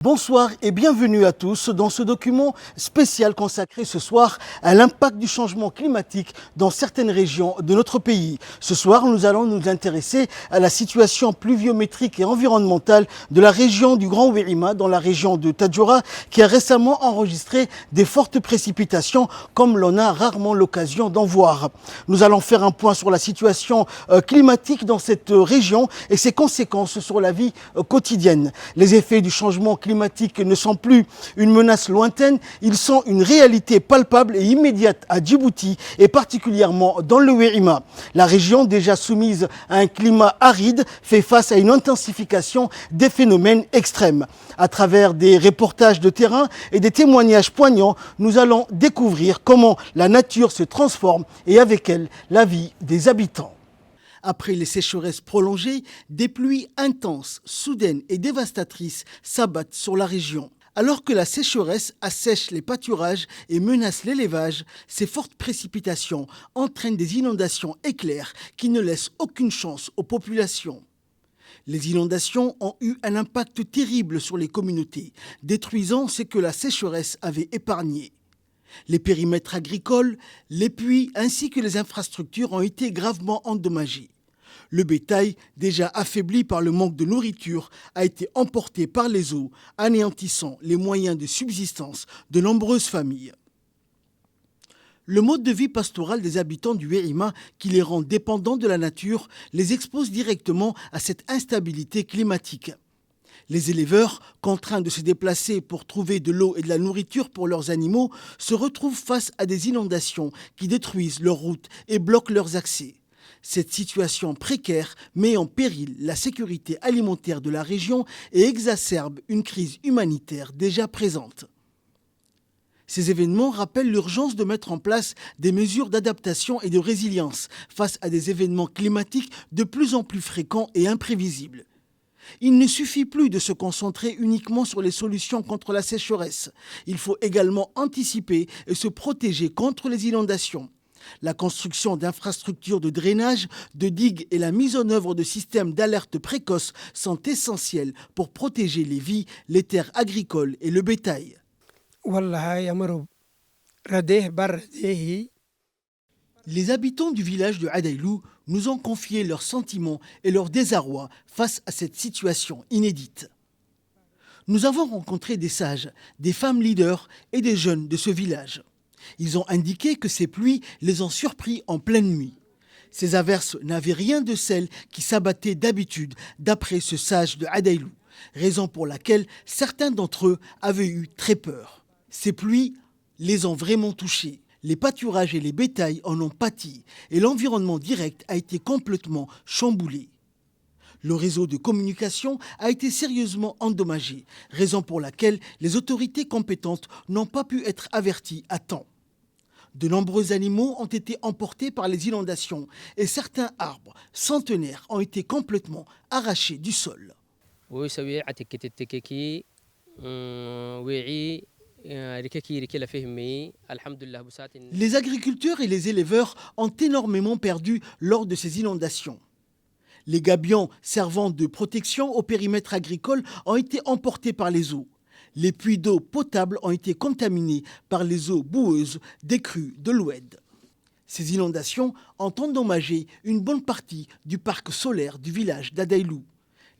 Bonsoir et bienvenue à tous dans ce document spécial consacré ce soir à l'impact du changement climatique dans certaines régions de notre pays. Ce soir, nous allons nous intéresser à la situation pluviométrique et environnementale de la région du Grand Ouéima, dans la région de Tadjoura, qui a récemment enregistré des fortes précipitations comme l'on a rarement l'occasion d'en voir. Nous allons faire un point sur la situation climatique dans cette région et ses conséquences sur la vie quotidienne. Les effets du changement climatique ne sont plus une menace lointaine, ils sont une réalité palpable et immédiate à Djibouti et particulièrement dans le Ouéima. La région, déjà soumise à un climat aride, fait face à une intensification des phénomènes extrêmes. À travers des reportages de terrain et des témoignages poignants, nous allons découvrir comment la nature se transforme et avec elle la vie des habitants. Après les sécheresses prolongées, des pluies intenses, soudaines et dévastatrices s'abattent sur la région. Alors que la sécheresse assèche les pâturages et menace l'élevage, ces fortes précipitations entraînent des inondations éclairs qui ne laissent aucune chance aux populations. Les inondations ont eu un impact terrible sur les communautés, détruisant ce que la sécheresse avait épargné. Les périmètres agricoles, les puits ainsi que les infrastructures ont été gravement endommagés. Le bétail, déjà affaibli par le manque de nourriture, a été emporté par les eaux, anéantissant les moyens de subsistance de nombreuses familles. Le mode de vie pastoral des habitants du Ouéima, qui les rend dépendants de la nature, les expose directement à cette instabilité climatique. Les éleveurs, contraints de se déplacer pour trouver de l'eau et de la nourriture pour leurs animaux, se retrouvent face à des inondations qui détruisent leurs routes et bloquent leurs accès. Cette situation précaire met en péril la sécurité alimentaire de la région et exacerbe une crise humanitaire déjà présente. Ces événements rappellent l'urgence de mettre en place des mesures d'adaptation et de résilience face à des événements climatiques de plus en plus fréquents et imprévisibles. Il ne suffit plus de se concentrer uniquement sur les solutions contre la sécheresse. Il faut également anticiper et se protéger contre les inondations. La construction d'infrastructures de drainage, de digues et la mise en œuvre de systèmes d'alerte précoce sont essentiels pour protéger les vies, les terres agricoles et le bétail. Les habitants du village de Adaylou nous ont confié leurs sentiments et leur désarroi face à cette situation inédite. Nous avons rencontré des sages, des femmes leaders et des jeunes de ce village. Ils ont indiqué que ces pluies les ont surpris en pleine nuit. Ces averses n'avaient rien de celles qui s'abattaient d'habitude d'après ce sage de Adaylou, raison pour laquelle certains d'entre eux avaient eu très peur. Ces pluies les ont vraiment touchés. Les pâturages et les bétails en ont pâti et l'environnement direct a été complètement chamboulé. Le réseau de communication a été sérieusement endommagé, raison pour laquelle les autorités compétentes n'ont pas pu être averties à temps. De nombreux animaux ont été emportés par les inondations et certains arbres centenaires ont été complètement arrachés du sol. Les agriculteurs et les éleveurs ont énormément perdu lors de ces inondations. Les gabions servant de protection au périmètre agricole ont été emportés par les eaux. Les puits d'eau potable ont été contaminés par les eaux boueuses des crues de l'Oued. Ces inondations ont endommagé une bonne partie du parc solaire du village d'Adaylou.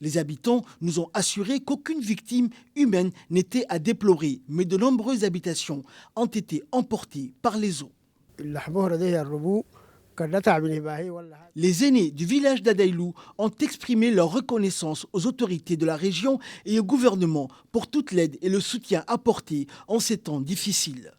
Les habitants nous ont assuré qu'aucune victime humaine n'était à déplorer, mais de nombreuses habitations ont été emportées par les eaux. Les aînés du village d'Adaylou ont exprimé leur reconnaissance aux autorités de la région et au gouvernement pour toute l'aide et le soutien apportés en ces temps difficiles.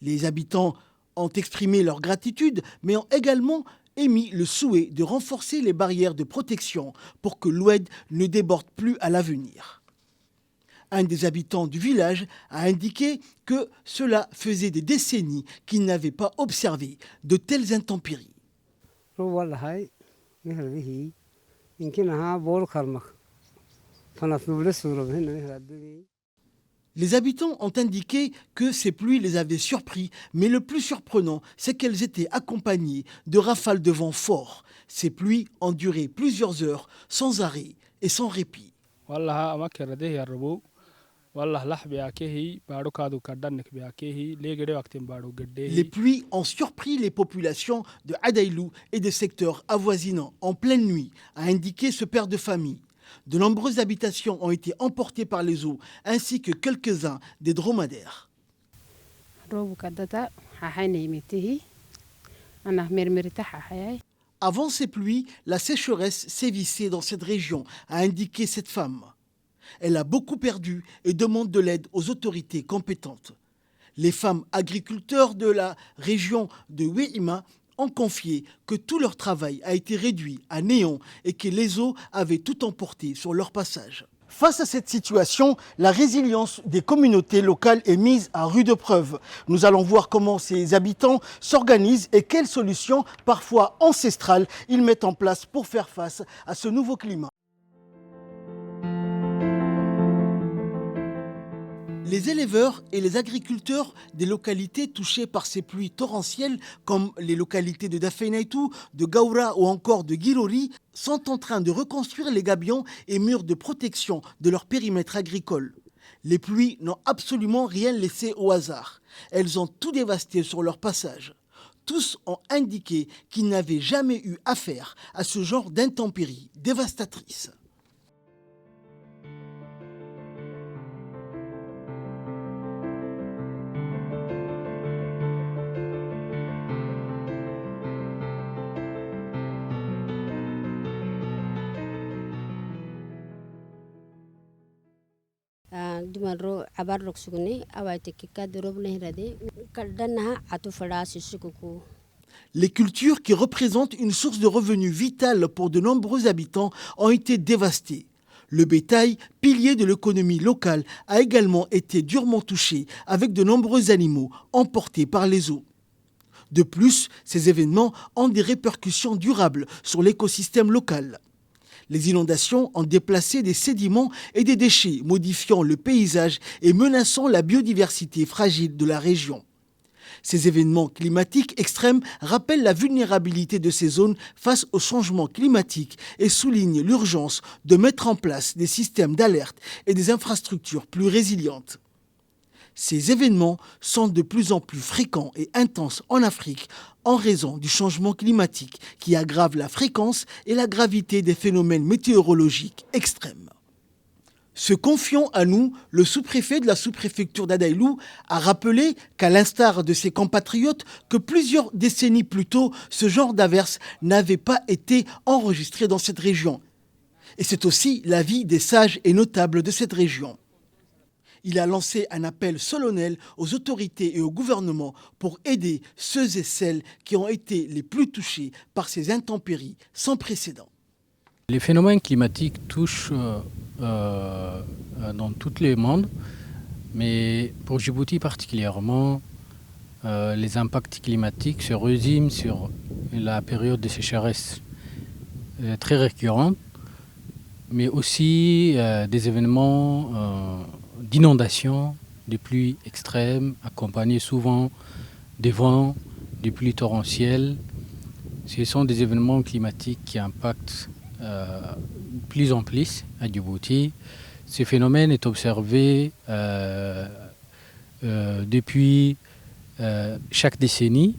Les habitants ont exprimé leur gratitude, mais ont également émis le souhait de renforcer les barrières de protection pour que l'Oued ne déborde plus à l'avenir. Un des habitants du village a indiqué que cela faisait des décennies qu'il n'avait pas observé de telles intempéries. Les habitants ont indiqué que ces pluies les avaient surpris, mais le plus surprenant, c'est qu'elles étaient accompagnées de rafales de vent forts. Ces pluies ont duré plusieurs heures, sans arrêt et sans répit. Les pluies ont surpris les populations de Adaïlou et des secteurs avoisinants en pleine nuit, a indiqué ce père de famille. De nombreuses habitations ont été emportées par les eaux, ainsi que quelques-uns des dromadaires. Avant ces pluies, la sécheresse sévissait dans cette région, a indiqué cette femme. Elle a beaucoup perdu et demande de l'aide aux autorités compétentes. Les femmes agriculteurs de la région de Weima ont confié que tout leur travail a été réduit à néant et que les eaux avaient tout emporté sur leur passage. Face à cette situation, la résilience des communautés locales est mise à rude preuve. Nous allons voir comment ces habitants s'organisent et quelles solutions, parfois ancestrales, ils mettent en place pour faire face à ce nouveau climat. Les éleveurs et les agriculteurs des localités touchées par ces pluies torrentielles, comme les localités de Dafenaitou, de Gaoura ou encore de Girori, sont en train de reconstruire les gabions et murs de protection de leur périmètre agricole. Les pluies n'ont absolument rien laissé au hasard. Elles ont tout dévasté sur leur passage. Tous ont indiqué qu'ils n'avaient jamais eu affaire à ce genre d'intempéries dévastatrices. Les cultures qui représentent une source de revenus vitale pour de nombreux habitants ont été dévastées. Le bétail, pilier de l'économie locale, a également été durement touché avec de nombreux animaux emportés par les eaux. De plus, ces événements ont des répercussions durables sur l'écosystème local. Les inondations ont déplacé des sédiments et des déchets, modifiant le paysage et menaçant la biodiversité fragile de la région. Ces événements climatiques extrêmes rappellent la vulnérabilité de ces zones face au changement climatique et soulignent l'urgence de mettre en place des systèmes d'alerte et des infrastructures plus résilientes. Ces événements sont de plus en plus fréquents et intenses en Afrique en raison du changement climatique qui aggrave la fréquence et la gravité des phénomènes météorologiques extrêmes. Se confiant à nous, le sous-préfet de la sous-préfecture d'Adaïlou a rappelé qu'à l'instar de ses compatriotes, que plusieurs décennies plus tôt, ce genre d'averses n'avait pas été enregistré dans cette région. Et c'est aussi l'avis des sages et notables de cette région. Il a lancé un appel solennel aux autorités et au gouvernement pour aider ceux et celles qui ont été les plus touchés par ces intempéries sans précédent. Les phénomènes climatiques touchent dans tout le monde, mais pour Djibouti particulièrement, les impacts climatiques se résument sur la période de sécheresse très récurrente, mais aussi des événements d'inondations, de pluies extrêmes, accompagnés souvent des vents, des pluies torrentielles. Ce sont des événements climatiques qui impactent plus en plus à Djibouti. Ce phénomène est observé depuis chaque décennie.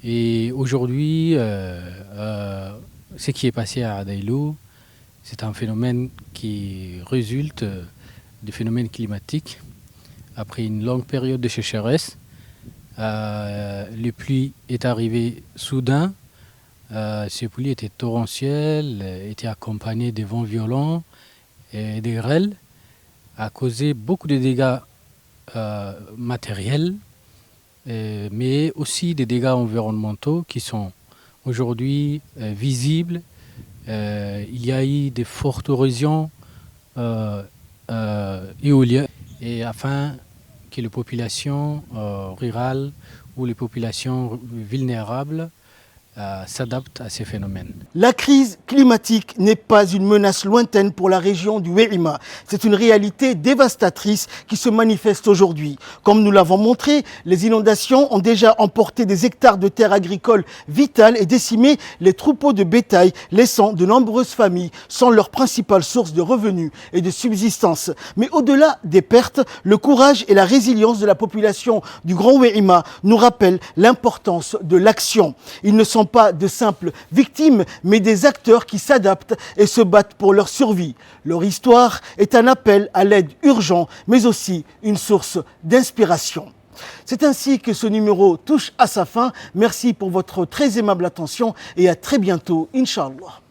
Et aujourd'hui, ce qui est passé à Adaïlou, c'est un phénomène qui résulte des phénomènes climatiques. Après une longue période de sécheresse, les pluies est arrivée soudain. Ces pluies étaient torrentielles, étaient accompagnées de vents violents et des grêles, a causé beaucoup de dégâts matériels, mais aussi des dégâts environnementaux qui sont aujourd'hui visibles. Il y a eu des fortes érosions éoliennes, et afin que les populations rurales ou les populations vulnérables s'adaptent à ces phénomènes. La crise climatique n'est pas une menace lointaine pour la région du Wéhima. C'est une réalité dévastatrice qui se manifeste aujourd'hui. Comme nous l'avons montré, les inondations ont déjà emporté des hectares de terres agricoles vitales et décimé les troupeaux de bétail, laissant de nombreuses familles sans leur principale source de revenus et de subsistance. Mais au-delà des pertes, le courage et la résilience de la population du Grand Wéhima nous rappellent l'importance de l'action. Ils ne sont pas de simples victimes, mais des acteurs qui s'adaptent et se battent pour leur survie. Leur histoire est un appel à l'aide urgent, mais aussi une source d'inspiration. C'est ainsi que ce numéro touche à sa fin. Merci pour votre très aimable attention et à très bientôt, Inch'Allah.